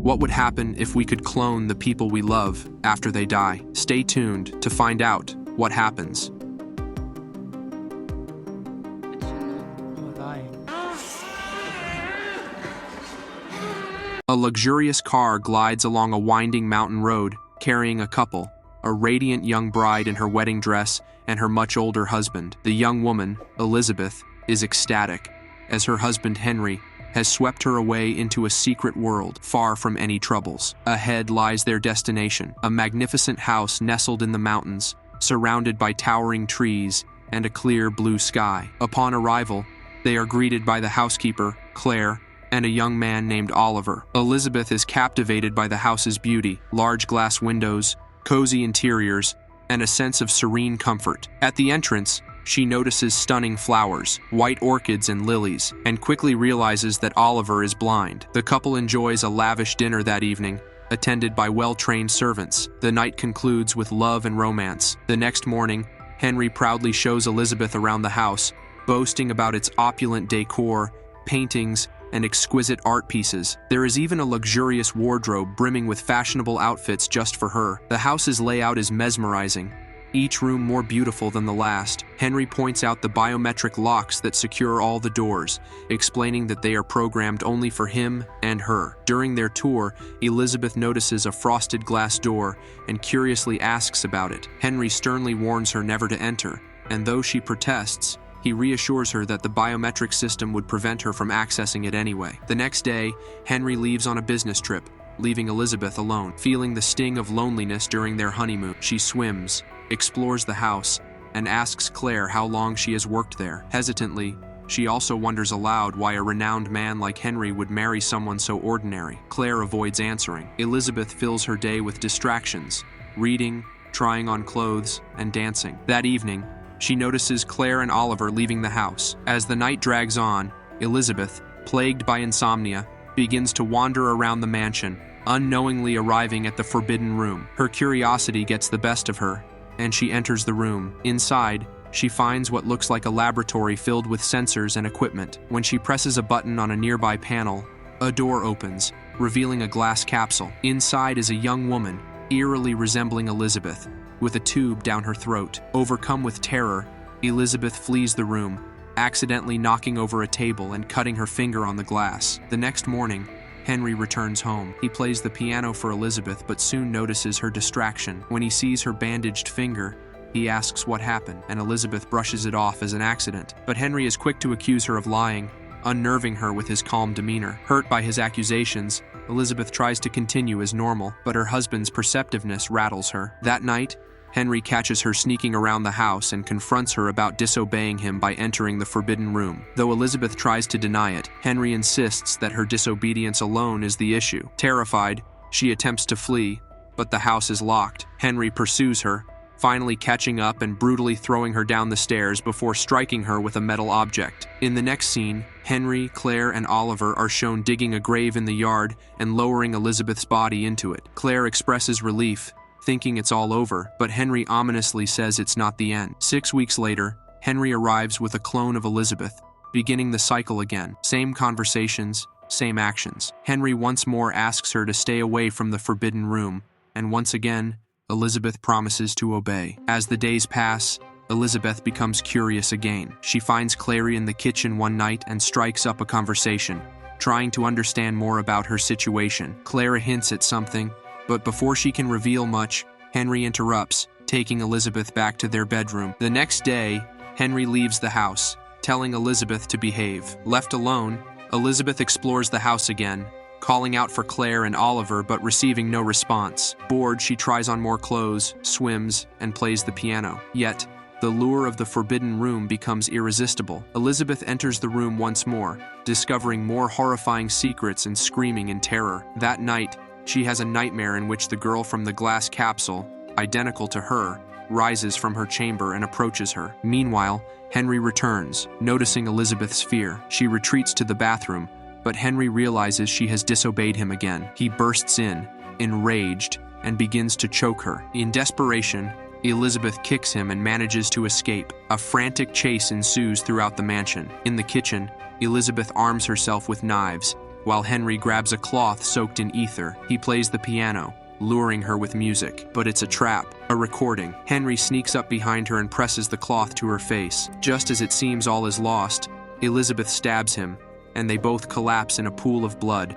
What would happen if we could clone the people we love after they die? Stay tuned to find out what happens. A luxurious car glides along a winding mountain road, carrying a couple, a radiant young bride in her wedding dress and her much older husband. The young woman, Elizabeth, is ecstatic, as her husband Henry has swept her away into a secret world, far from any troubles. Ahead lies their destination, a magnificent house nestled in the mountains, surrounded by towering trees and a clear blue sky. Upon arrival, they are greeted by the housekeeper, Claire, and a young man named Oliver. Elizabeth is captivated by the house's beauty, large glass windows, cozy interiors, and a sense of serene comfort. At the entrance, she notices stunning flowers, white orchids and lilies, and quickly realizes that Oliver is blind. The couple enjoys a lavish dinner that evening, attended by well-trained servants. The night concludes with love and romance. The next morning, Henry proudly shows Elizabeth around the house, boasting about its opulent decor, paintings, and exquisite art pieces. There is even a luxurious wardrobe brimming with fashionable outfits just for her. The house's layout is mesmerizing, each room more beautiful than the last. Henry points out the biometric locks that secure all the doors, explaining that they are programmed only for him and her. During their tour, Elizabeth notices a frosted glass door and curiously asks about it. Henry sternly warns her never to enter, and though she protests, he reassures her that the biometric system would prevent her from accessing it anyway. The next day, Henry leaves on a business trip, leaving Elizabeth alone. Feeling the sting of loneliness during their honeymoon, she swims, explores the house, and asks Claire how long she has worked there. Hesitantly, she also wonders aloud why a renowned man like Henry would marry someone so ordinary. Claire avoids answering. Elizabeth fills her day with distractions, reading, trying on clothes, and dancing. That evening, she notices Claire and Oliver leaving the house. As the night drags on, Elizabeth, plagued by insomnia, begins to wander around the mansion, unknowingly arriving at the forbidden room. Her curiosity gets the best of her, and she enters the room. Inside, she finds what looks like a laboratory filled with sensors and equipment. When she presses a button on a nearby panel, a door opens, revealing a glass capsule. Inside is a young woman, eerily resembling Elizabeth, with a tube down her throat. Overcome with terror, Elizabeth flees the room, accidentally knocking over a table and cutting her finger on the glass. The next morning, Henry returns home. He plays the piano for Elizabeth but soon notices her distraction. When he sees her bandaged finger, he asks what happened, and Elizabeth brushes it off as an accident. But Henry is quick to accuse her of lying, unnerving her with his calm demeanor. Hurt by his accusations, Elizabeth tries to continue as normal, but her husband's perceptiveness rattles her. That night, Henry catches her sneaking around the house and confronts her about disobeying him by entering the forbidden room. Though Elizabeth tries to deny it, Henry insists that her disobedience alone is the issue. Terrified, she attempts to flee, but the house is locked. Henry pursues her, finally catching up and brutally throwing her down the stairs before striking her with a metal object. In the next scene, Henry, Claire, and Oliver are shown digging a grave in the yard and lowering Elizabeth's body into it. Claire expresses relief, thinking it's all over, but Henry ominously says it's not the end. 6 weeks later, Henry arrives with a clone of Elizabeth, beginning the cycle again. Same conversations, same actions. Henry once more asks her to stay away from the forbidden room, and once again, Elizabeth promises to obey. As the days pass, Elizabeth becomes curious again. She finds Clary in the kitchen one night and strikes up a conversation, trying to understand more about her situation. Clara hints at something, but before she can reveal much, Henry interrupts, taking Elizabeth back to their bedroom. The next day, Henry leaves the house, telling Elizabeth to behave. Left alone, Elizabeth explores the house again, calling out for Claire and Oliver but receiving no response. Bored, she tries on more clothes, swims, and plays the piano. Yet, the lure of the forbidden room becomes irresistible. Elizabeth enters the room once more, discovering more horrifying secrets and screaming in terror. That night, she has a nightmare in which the girl from the glass capsule, identical to her, rises from her chamber and approaches her. Meanwhile, Henry returns, noticing Elizabeth's fear. She retreats to the bathroom, but Henry realizes she has disobeyed him again. He bursts in, enraged, and begins to choke her. In desperation, Elizabeth kicks him and manages to escape. A frantic chase ensues throughout the mansion. In the kitchen, Elizabeth arms herself with knives, while Henry grabs a cloth soaked in ether. He plays the piano, luring her with music. But it's a trap, a recording. Henry sneaks up behind her and presses the cloth to her face. Just as it seems all is lost, Elizabeth stabs him, and they both collapse in a pool of blood.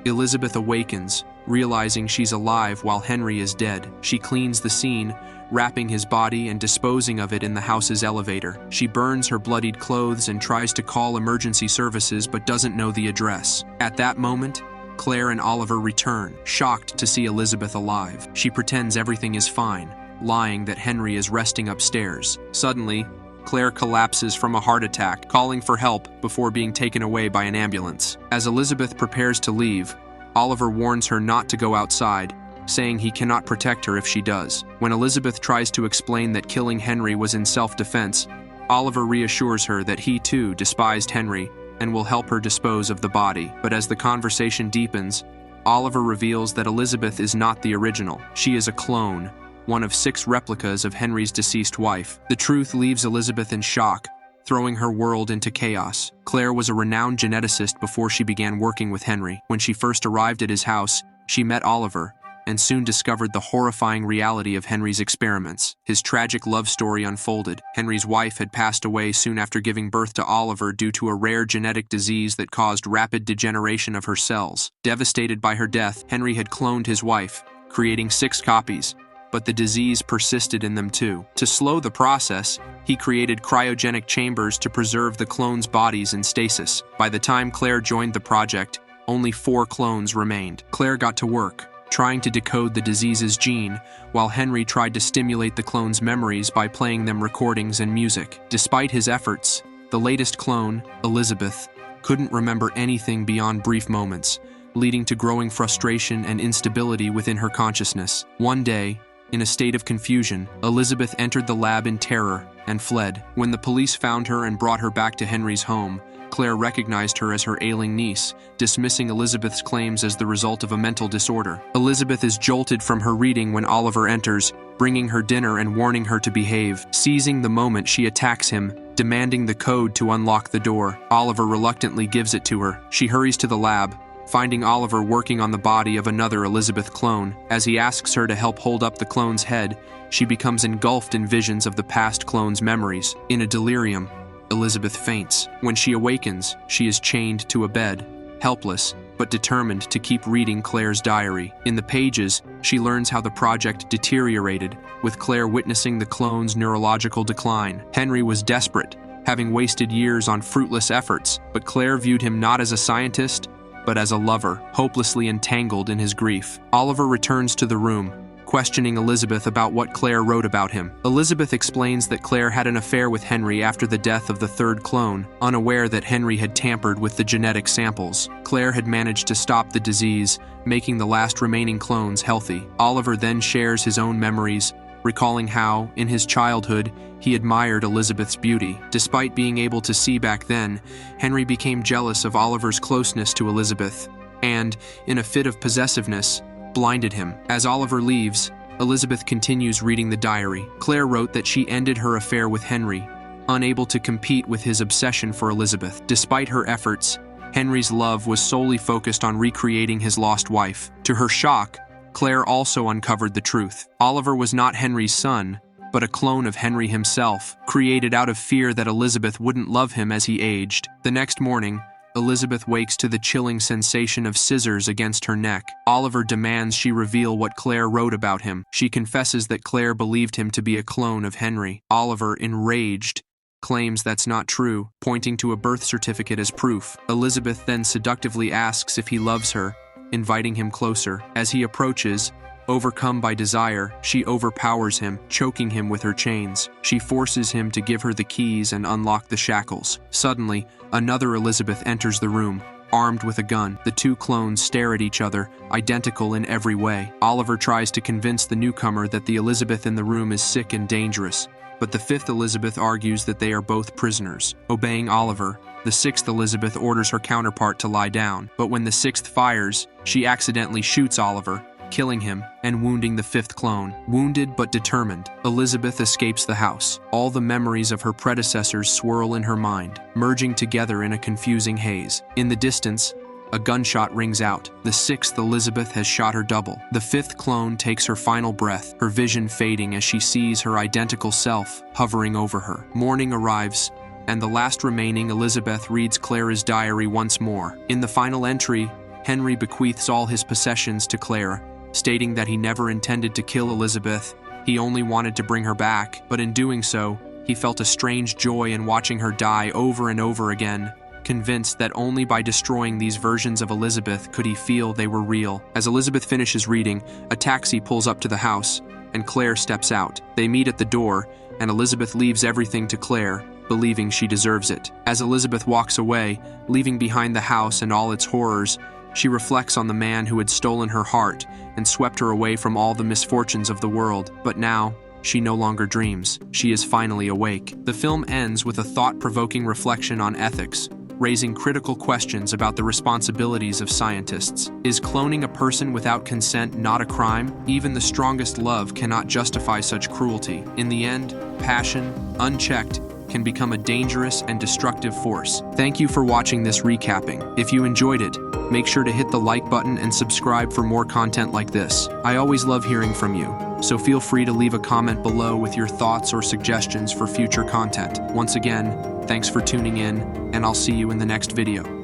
Elizabeth awakens, realizing she's alive while Henry is dead. She cleans the scene, wrapping his body and disposing of it in the house's elevator. She burns her bloodied clothes and tries to call emergency services but doesn't know the address. At that moment, Claire and Oliver return, shocked to see Elizabeth alive. She pretends everything is fine, lying that Henry is resting upstairs. Suddenly, Claire collapses from a heart attack, calling for help before being taken away by an ambulance. As Elizabeth prepares to leave, Oliver warns her not to go outside, saying he cannot protect her if she does. When Elizabeth tries to explain that killing Henry was in self-defense, Oliver reassures her that he too despised Henry and will help her dispose of the body. But as the conversation deepens, Oliver reveals that Elizabeth is not the original. She is a clone, one of 6 replicas of Henry's deceased wife. The truth leaves Elizabeth in shock, throwing her world into chaos. Claire was a renowned geneticist before she began working with Henry. When she first arrived at his house, she met Oliver, and soon discovered the horrifying reality of Henry's experiments. His tragic love story unfolded. Henry's wife had passed away soon after giving birth to Oliver due to a rare genetic disease that caused rapid degeneration of her cells. Devastated by her death, Henry had cloned his wife, creating 6 copies, but the disease persisted in them too. To slow the process, he created cryogenic chambers to preserve the clones' bodies in stasis. By the time Claire joined the project, only 4 clones remained. Claire got to work, trying to decode the disease's gene, while Henry tried to stimulate the clones' memories by playing them recordings and music. Despite his efforts, the latest clone, Elizabeth, couldn't remember anything beyond brief moments, leading to growing frustration and instability within her consciousness. One day, in a state of confusion, Elizabeth entered the lab in terror and fled. When the police found her and brought her back to Henry's home, Claire recognized her as her ailing niece, dismissing Elizabeth's claims as the result of a mental disorder. Elizabeth is jolted from her reading when Oliver enters, bringing her dinner and warning her to behave. Seizing the moment, she attacks him, demanding the code to unlock the door. Oliver reluctantly gives it to her. She hurries to the lab, finding Oliver working on the body of another Elizabeth clone. As he asks her to help hold up the clone's head, she becomes engulfed in visions of the past clone's memories. In a delirium, Elizabeth faints. When she awakens, she is chained to a bed, helpless, but determined to keep reading Claire's diary. In the pages, she learns how the project deteriorated, with Claire witnessing the clone's neurological decline. Henry was desperate, having wasted years on fruitless efforts, but Claire viewed him not as a scientist, but as a lover, hopelessly entangled in his grief. Oliver returns to the room, questioning Elizabeth about what Claire wrote about him. Elizabeth explains that Claire had an affair with Henry after the death of the 3rd clone, unaware that Henry had tampered with the genetic samples. Claire had managed to stop the disease, making the last remaining clones healthy. Oliver then shares his own memories, recalling how, in his childhood, he admired Elizabeth's beauty. Despite being able to see back then, Henry became jealous of Oliver's closeness to Elizabeth, and, in a fit of possessiveness, blinded him. As Oliver leaves, Elizabeth continues reading the diary. Claire wrote that she ended her affair with Henry, unable to compete with his obsession for Elizabeth. Despite her efforts, Henry's love was solely focused on recreating his lost wife. To her shock, Claire also uncovered the truth. Oliver was not Henry's son, but a clone of Henry himself, created out of fear that Elizabeth wouldn't love him as he aged. The next morning, Elizabeth wakes to the chilling sensation of scissors against her neck. Oliver demands she reveal what Claire wrote about him. She confesses that Claire believed him to be a clone of Henry. Oliver, enraged, claims that's not true, pointing to a birth certificate as proof. Elizabeth then seductively asks if he loves her, inviting him closer. As he approaches, overcome by desire, she overpowers him, choking him with her chains. She forces him to give her the keys and unlock the shackles. Suddenly, another Elizabeth enters the room, armed with a gun. The 2 clones stare at each other, identical in every way. Oliver tries to convince the newcomer that the Elizabeth in the room is sick and dangerous, but the 5th Elizabeth argues that they are both prisoners. Obeying Oliver, the 6th Elizabeth orders her counterpart to lie down, but when the 6th fires, she accidentally shoots Oliver, killing him and wounding the 5th clone. Wounded but determined, Elizabeth escapes the house. All the memories of her predecessors swirl in her mind, merging together in a confusing haze. In the distance, A gunshot rings out. The 6th Elizabeth has shot her double. The 5th clone takes her final breath, her vision fading as she sees her identical self hovering over her. Morning arrives, and the last remaining Elizabeth reads Clara's diary once more. In the final entry, Henry bequeaths all his possessions to Clara, stating that he never intended to kill Elizabeth, he only wanted to bring her back, but in doing so, he felt a strange joy in watching her die over and over again, convinced that only by destroying these versions of Elizabeth could he feel they were real. As Elizabeth finishes reading, a taxi pulls up to the house, and Claire steps out. They meet at the door, and Elizabeth leaves everything to Claire, believing she deserves it. As Elizabeth walks away, leaving behind the house and all its horrors, she reflects on the man who had stolen her heart and swept her away from all the misfortunes of the world. But now, she no longer dreams. She is finally awake. The film ends with a thought-provoking reflection on ethics, raising critical questions about the responsibilities of scientists. Is cloning a person without consent not a crime? Even the strongest love cannot justify such cruelty. In the end, passion, unchecked, can become a dangerous and destructive force. Thank you for watching this recapping. If you enjoyed it, make sure to hit the like button and subscribe for more content like this. I always love hearing from you, so feel free to leave a comment below with your thoughts or suggestions for future content. Once again, thanks for tuning in, and I'll see you in the next video.